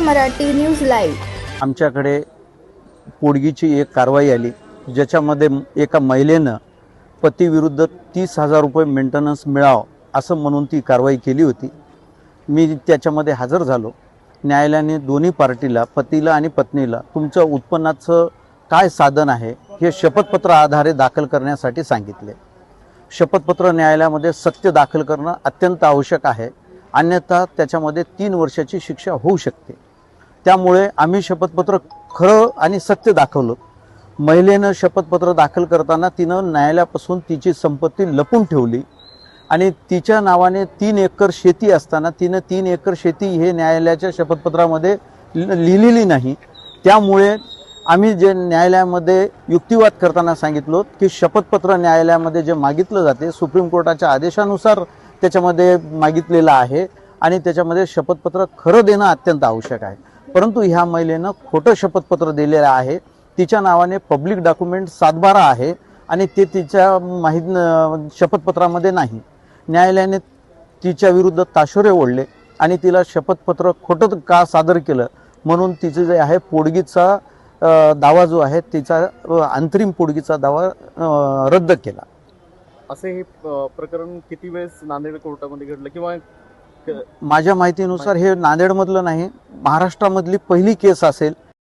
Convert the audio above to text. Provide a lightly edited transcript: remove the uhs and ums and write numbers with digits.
Marathi news live. आमच्याकडे पोडगीची एक कारवाई आली, ज्याच्यामध्ये एका महिलेनं पतीविरुद्ध 30,000 रुपये मेंटेनन्स मिळावं असं म्हणून ती कारवाई केली होती। मी त्याच्यामध्ये हजर झालो। न्यायालयाने दोन्ही पार्टीला, पतीला आणि पत्नीला, तुमचं उत्पन्नाचं काय साधन आहे हे शपथपत्र आधारे दाखल करण्यासाठी सांगितले। शपथपत्र न्यायालयामध्ये सत्य दाखल करणं अत्यंत आवश्यक आहे, अन्यथा त्याच्यामध्ये 3 वर्षाची शिक्षा होऊ शकते। त्यामुळे आम्ही शपथपत्र खरं आणि सत्य दाखवलं। महिलेनं शपथपत्र दाखल करताना तिनं न्यायालयापासून तिची संपत्ती लपून ठेवली आणि तिच्या नावाने 3 एकर शेती असताना तिनं 3 एकर शेती हे न्यायालयाच्या शपथपत्रामध्ये लिहिलेली नाही। त्यामुळे आम्ही जे न्यायालयामध्ये युक्तिवाद करताना सांगितलो की शपथपत्र न्यायालयामध्ये जे मागितलं जाते सुप्रीम कोर्टाच्या आदेशानुसार त्याच्यामध्ये मागितलेलं आहे आणि त्याच्यामध्ये शपथपत्र खरं देणं अत्यंत आवश्यक आहे। परंतु ह्या महिलेनं खोटं शपथपत्र दिलेलं आहे। तिच्या नावाने पब्लिक डॉक्युमेंट 7/12 आहे आणि ते तिच्या शपथपत्रामध्ये नाही। न्यायालयाने तिच्या विरुद्ध ताशोरे ओढले आणि तिला शपथपत्र खोटं का सादर केलं म्हणून तिचे जे आहे पोडगीचा दावा जो आहे तिचा अंतरिम पोडगीचा दावा रद्द केला। असे हे प्रकरण किती वेळेस नांदेड कोर्टामध्ये घडलं किंवा माझ्या माहितीनुसार हे नांदेडमधलं नाही, महाराष्ट्रामधली पहिली केस असेल